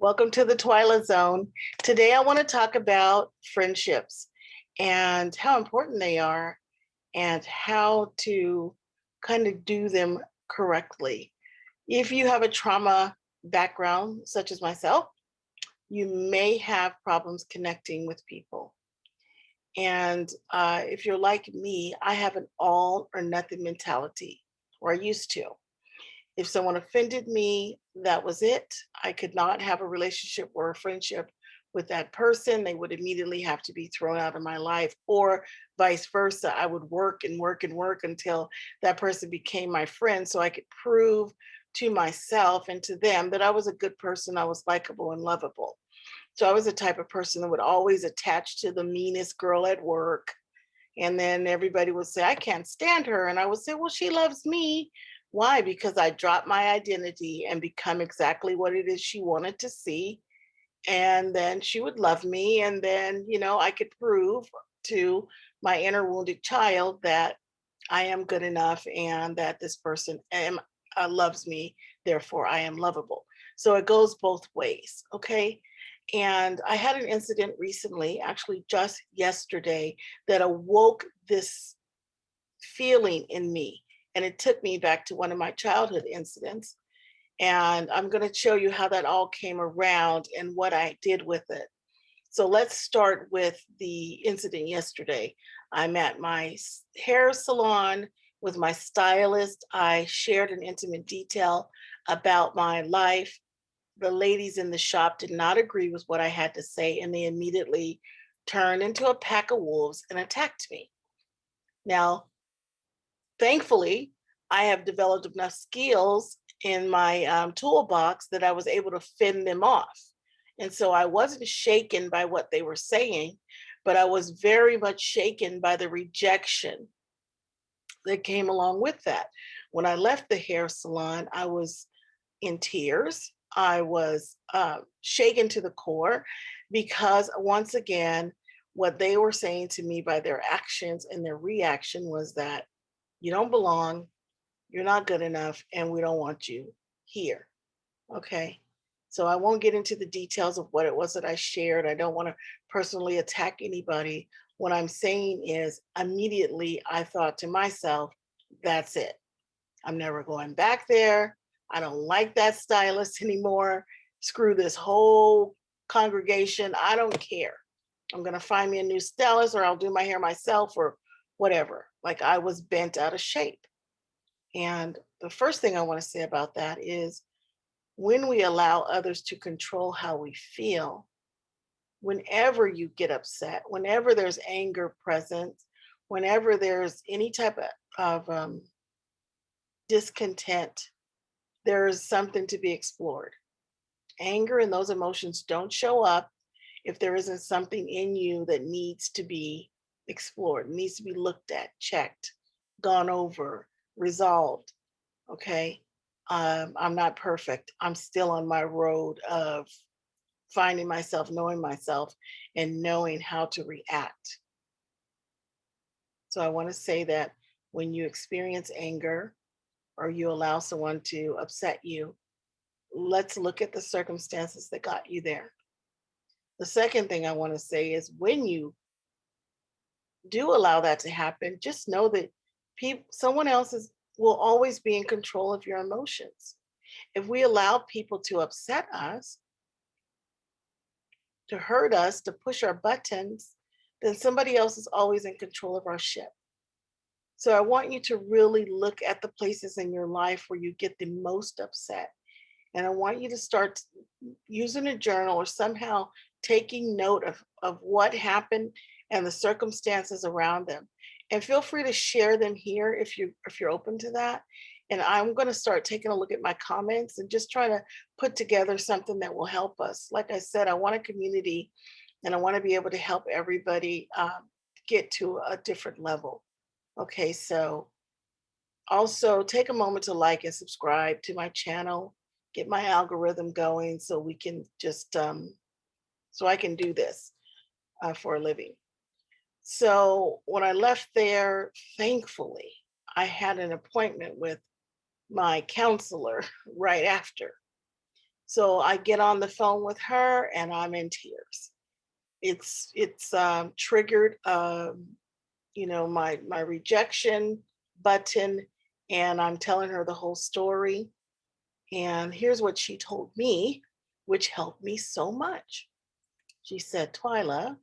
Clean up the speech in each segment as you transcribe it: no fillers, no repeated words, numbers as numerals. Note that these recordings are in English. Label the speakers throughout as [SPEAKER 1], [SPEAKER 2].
[SPEAKER 1] Welcome to the Twilight Zone. Today I want to talk about friendships and how important they are and how to kind of do them correctly. If you have a trauma background, such as myself, you may have problems connecting with people. And if you're like me, I have an all or nothing mentality, or I used to. If someone offended me, that was it. I could not have a relationship or a friendship with that person. They would immediately have to be thrown out of my life, or vice versa. I would work and work and work until that person became my friend so I could prove to myself and to them that I was a good person, I was likable and lovable. So I was the type of person that would always attach to the meanest girl at work. And then everybody would say, I can't stand her. And I would say, well, she loves me. Why? Because I dropped my identity and become exactly what it is she wanted to see. And then she would love me. And then, I could prove to my inner wounded child that I am good enough and that this person loves me. Therefore, I am lovable. So it goes both ways. Okay. And I had an incident recently, actually just yesterday, that awoke this feeling in me. And it took me back to one of my childhood incidents. And I'm going to show you how that all came around and what I did with it. So let's start with the incident yesterday. I'm at my hair salon with my stylist. I shared an intimate detail about my life. The ladies in the shop did not agree with what I had to say, and they immediately turned into a pack of wolves and attacked me. Now, thankfully, I have developed enough skills in my toolbox that I was able to fend them off. And so I wasn't shaken by what they were saying, but I was very much shaken by the rejection that came along with that. When I left the hair salon, I was in tears. I was shaken to the core because, once again, what they were saying to me by their actions and their reaction was that you don't belong, you're not good enough, and we don't want you here. Okay. So I won't get into the details of what it was that I shared. I don't want to personally attack anybody. What I'm saying is, immediately I thought to myself, that's it. I'm never going back there. I don't like that stylist anymore. Screw this whole congregation. I don't care. I'm going to find me a new stylist, or I'll do my hair myself, or whatever. Like, I was bent out of shape. And the first thing I want to say about that is, when we allow others to control how we feel, whenever you get upset, whenever there's anger present, whenever there's any type of discontent, there's something to be explored. Anger and those emotions don't show up if there isn't something in you that needs to be explored, needs to be looked at, checked, gone over, resolved. Okay. I'm not perfect. I'm still on my road of finding myself, knowing myself, and knowing how to react. So I want to say that when you experience anger or you allow someone to upset you, let's look at the circumstances that got you there. The second thing I want to say is, when you do allow that to happen, just know that someone else will always be in control of your emotions. If we allow people to upset us, to hurt us, to push our buttons, then somebody else is always in control of our ship. So I want you to really look at the places in your life where you get the most upset. And I want you to start using a journal or somehow taking note of what happened and the circumstances around them. And feel free to share them here if you're open to that. And I'm going to start taking a look at my comments and just try to put together something that will help us. Like I said, I want a community, and I want to be able to help everybody get to a different level. Okay, so also take a moment to like and subscribe to my channel, get my algorithm going so we can just, so I can do this for a living. So when I left there, thankfully, I had an appointment with my counselor right after. So I get on the phone with her and I'm in tears. It's triggered my rejection button, and I'm telling her the whole story. And here's what she told me, which helped me so much. She said, Twyla,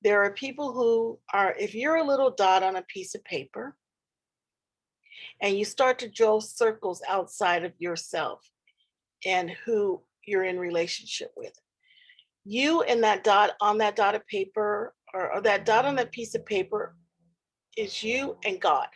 [SPEAKER 1] there are people who are, if you're a little dot on a piece of paper and you start to draw circles outside of yourself and who you're in relationship with, you and that dot on that dot of paper, or that dot on that piece of paper, is you and God.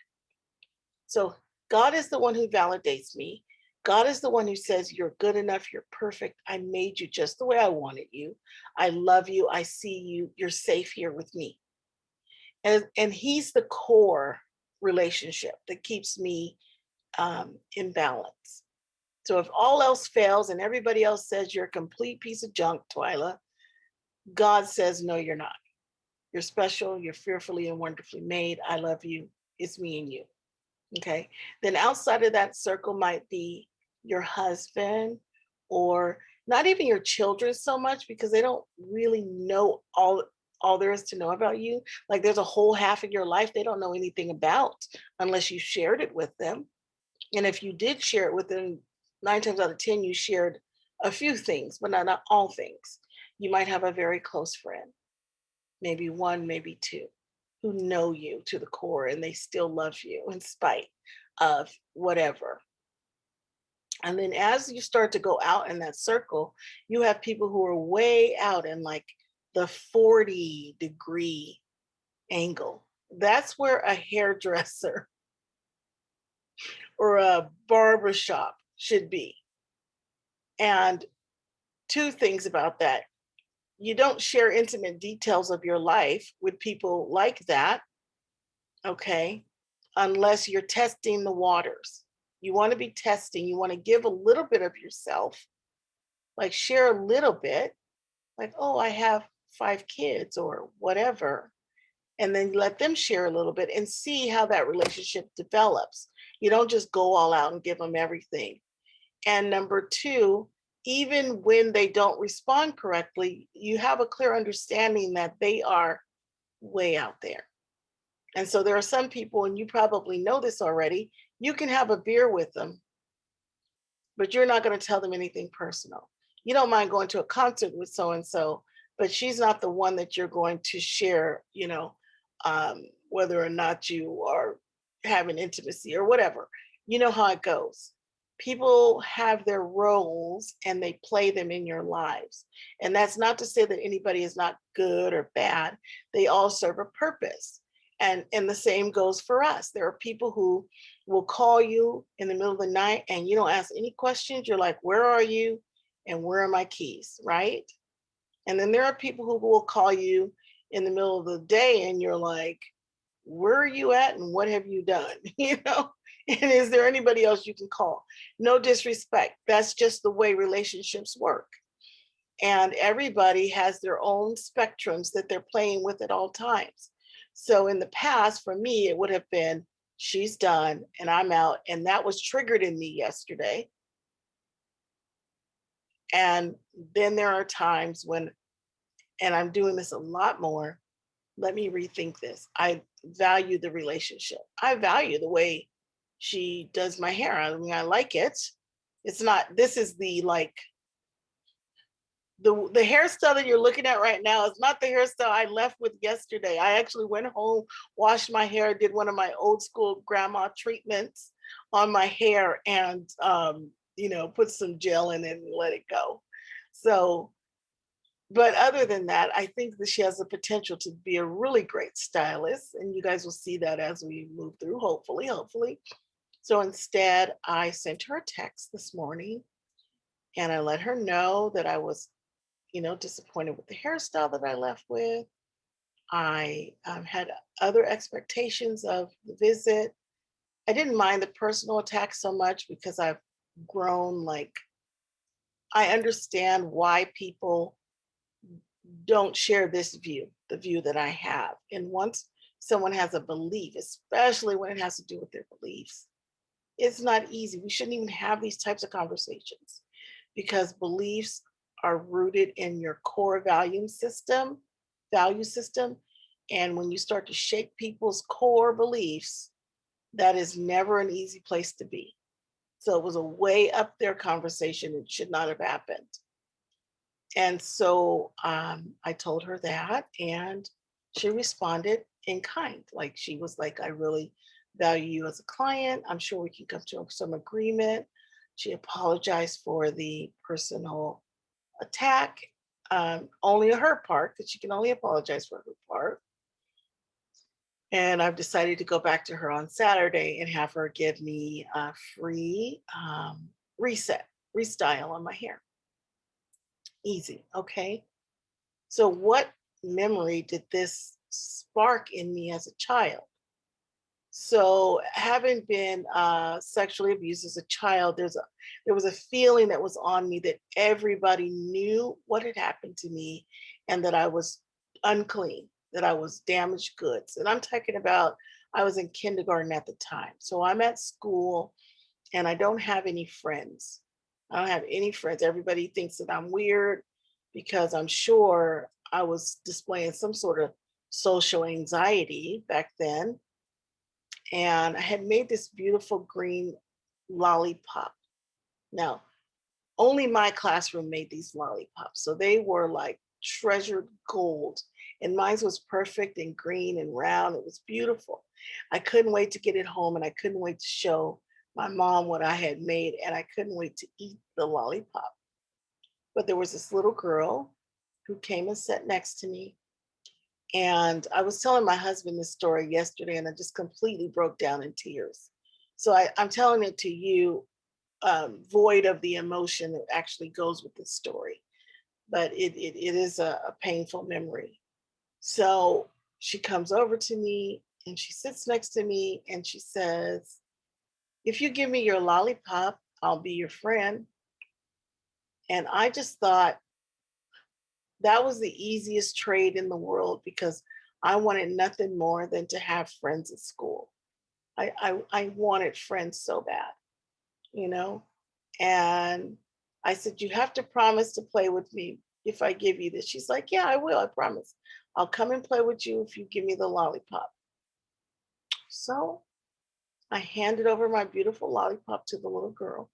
[SPEAKER 1] So God is the one who validates me. God is the one who says, you're good enough, you're perfect. I made you just the way I wanted you. I love you. I see you. You're safe here with me. And he's the core relationship that keeps me in balance. So if all else fails and everybody else says you're a complete piece of junk, Twyla, God says, no, you're not. You're special. You're fearfully and wonderfully made. I love you. It's me and you. Okay. Then outside of that circle might be your husband, or not even your children so much, because they don't really know all there is to know about you. Like there's a whole half of your life they don't know anything about unless you shared it with them. And if you did share it with them, 9 times out of 10, you shared a few things, but not all things. You might have a very close friend, maybe one, maybe two, who know you to the core and they still love you in spite of whatever. And then as you start to go out in that circle, you have people who are way out in like the 40-degree angle. That's where a hairdresser or a barbershop should be. And two things about that. You don't share intimate details of your life with people like that, okay, unless you're testing the waters. You want to be testing, you want to give a little bit of yourself, like share a little bit, like, oh, I have 5 kids or whatever. And then let them share a little bit and see how that relationship develops. You don't just go all out and give them everything. And number two, even when they don't respond correctly, you have a clear understanding that they are way out there. And so there are some people, and you probably know this already, you can have a beer with them, but you're not going to tell them anything personal. You don't mind going to a concert with so and so, but she's not the one that you're going to share, whether or not you are having intimacy or whatever. You know how it goes. People have their roles and they play them in your lives. And that's not to say that anybody is not good or bad. They all serve a purpose. And the same goes for us. There are people who will call you in the middle of the night and you don't ask any questions. You're like, where are you? And where are my keys? Right? And then there are people who will call you in the middle of the day and you're like, where are you at and what have you done? And is there anybody else you can call? No disrespect. That's just the way relationships work. And everybody has their own spectrums that they're playing with at all times. So in the past, for me, it would have been, she's done and I'm out. And that was triggered in me yesterday. And then there are times when, and I'm doing this a lot more, let me rethink this. I value the relationship. I value the way she does my hair. I mean, I like it. It's not, this is the like, the hairstyle that you're looking at right now is not the hairstyle I left with yesterday. I actually went home, washed my hair, did one of my old school grandma treatments on my hair and, put some gel in it and let it go. So, but other than that, I think that she has the potential to be a really great stylist. And you guys will see that as we move through, hopefully. So instead, I sent her a text this morning and I let her know that I was, disappointed with the hairstyle that I left with. I had other expectations of the visit. I didn't mind the personal attack so much because I've grown, like, I understand why people don't share this view, the view that I have. And once someone has a belief, especially when it has to do with their beliefs, it's not easy. We shouldn't even have these types of conversations because beliefs are rooted in your core value system. And when you start to shake people's core beliefs, that is never an easy place to be. So it was a way up there conversation. It should not have happened. And so I told her that, and she responded in kind. Like she was like, I really value you as a client. I'm sure we can come to some agreement. She apologized for the personal attack, only her part, because she can only apologize for her part. And I've decided to go back to her on Saturday and have her give me a free restyle on my hair. Easy. Okay. So, what memory did this spark in me as a child? So, having been sexually abused as a child, there was a feeling that was on me that everybody knew what had happened to me, and that I was unclean, that I was damaged goods. And I'm talking about I was in kindergarten at the time, so I'm at school and I don't have any friends. I don't have any friends. Everybody thinks that I'm weird because I'm sure I was displaying some sort of social anxiety back then. And I had made this beautiful green lollipop. Now, only my classroom made these lollipops. So they were like treasured gold. And mine was perfect and green and round. It was beautiful. I couldn't wait to get it home, and I couldn't wait to show my mom what I had made, and I couldn't wait to eat the lollipop. But there was this little girl who came and sat next to me. And I was telling my husband this story yesterday, and I just completely broke down in tears. So I'm telling it to you, void of the emotion that actually goes with the story. But it is a painful memory. So she comes over to me and she sits next to me and she says, if you give me your lollipop, I'll be your friend. And I just thought that was the easiest trade in the world because I wanted nothing more than to have friends at school. I wanted friends so bad, you know? And I said, you have to promise to play with me if I give you this. She's like, yeah, I will. I promise. I'll come and play with you if you give me the lollipop. So I handed over my beautiful lollipop to the little girl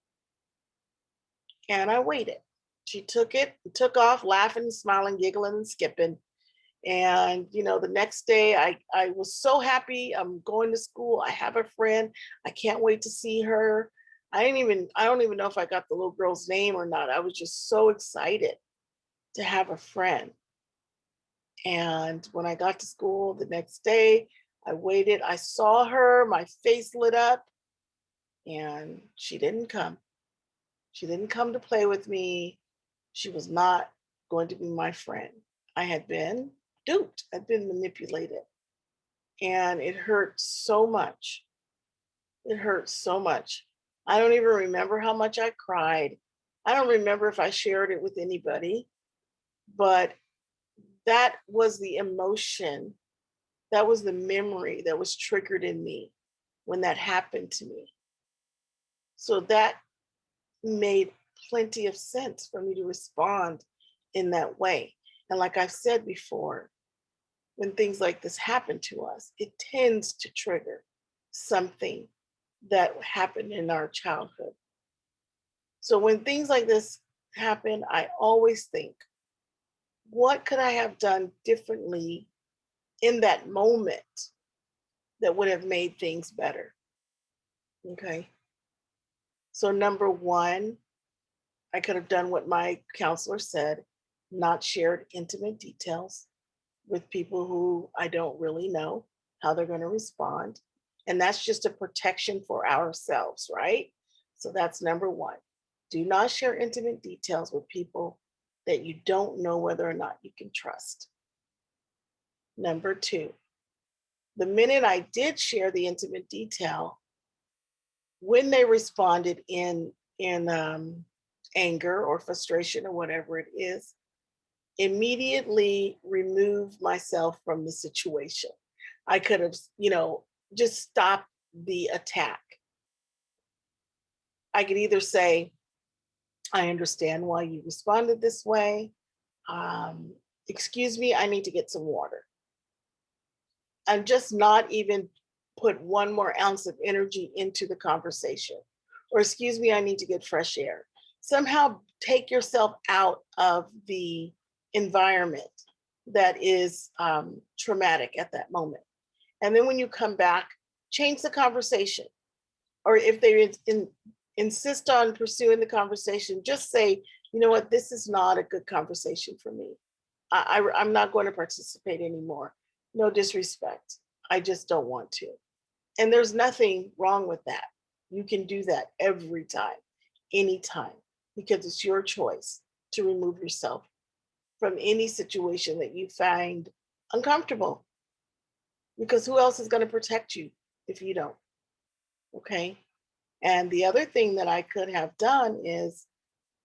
[SPEAKER 1] and I waited. She took it, took off, laughing, smiling, giggling, and skipping. And the next day I was so happy. I'm going to school. I have a friend. I can't wait to see her. I don't even know if I got the little girl's name or not. I was just so excited to have a friend. And when I got to school the next day, I waited. I saw her, my face lit up, and she didn't come. She didn't come to play with me. She was not going to be my friend. I had been duped, I'd been manipulated. And it hurt so much. It hurt so much. I don't even remember how much I cried. I don't remember if I shared it with anybody, but that was the emotion. That was the memory that was triggered in me when that happened to me. So that made plenty of sense for me to respond in that way. And like I've said before, when things like this happen to us, it tends to trigger something that happened in our childhood. So when things like this happen, I always think, what could I have done differently in that moment that would have made things better? Okay. So, number one, I could have done what my counselor said, not shared intimate details with people who I don't really know how they're going to respond. And that's just a protection for ourselves, right? So that's number one. Do not share intimate details with people that you don't know whether or not you can trust. Number two, the minute I did share the intimate detail, when they responded in anger or frustration or whatever it is, immediately remove myself from the situation. I could have, just stopped the attack. I could either say, I understand why you responded this way. Um, Excuse me, I need to get some water. And just not even put one more ounce of energy into the conversation. Or, excuse me, I need to get fresh air. Somehow take yourself out of the environment that is traumatic at that moment. And then when you come back, change the conversation. Or if they insist on pursuing the conversation, just say, you know what, this is not a good conversation for me. I'm not going to participate anymore. No disrespect. I just don't want to. And there's nothing wrong with that. You can do that every time, anytime, because it's your choice to remove yourself from any situation that you find uncomfortable. Because who else is going to protect you if you don't? Okay. And the other thing that I could have done is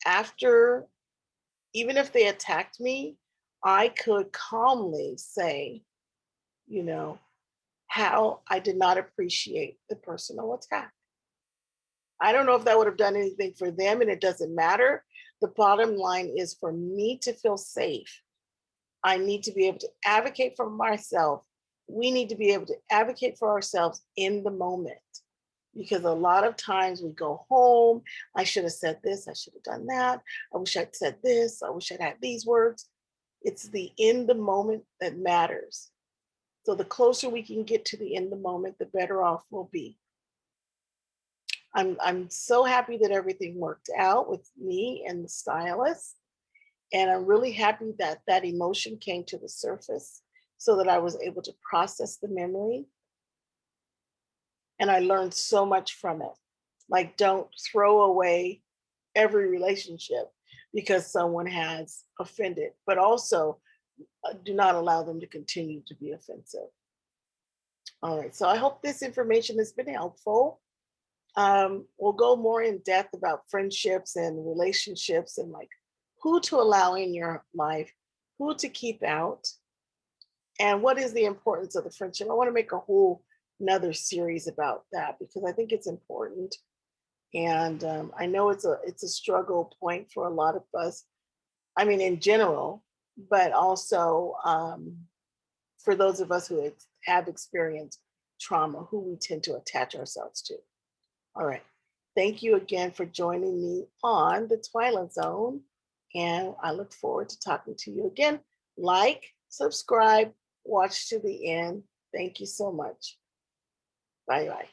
[SPEAKER 1] after, even if they attacked me, I could calmly say, you know, how I did not appreciate the personal attack. I don't know if that would have done anything for them, and it doesn't matter. The bottom line is for me to feel safe, I need to be able to advocate for myself. We need to be able to advocate for ourselves in the moment. Because a lot of times we go home, I should have said this, I should have done that, I wish I'd said this, I wish I'd had these words. It's the in the moment that matters. So the closer we can get to the in the moment, the better off we'll be. I'm so happy that everything worked out with me and the stylist. And I'm really happy that that emotion came to the surface so that I was able to process the memory. And I learned so much from it. Like, don't throw away every relationship because someone has offended, but also do not allow them to continue to be offensive. All right, so I hope this information has been helpful. We'll go more in depth about friendships and relationships and like who to allow in your life, who to keep out, and what is the importance of the friendship. I want to make a whole another series about that because I think it's important. And I know it's a struggle point for a lot of us. I mean, in general, but also for those of us who have experienced trauma, who we tend to attach ourselves to. All right. Thank you again for joining me on the Twilight Zone. And I look forward to talking to you again. Like, subscribe, watch to the end. Thank you so much. Bye bye.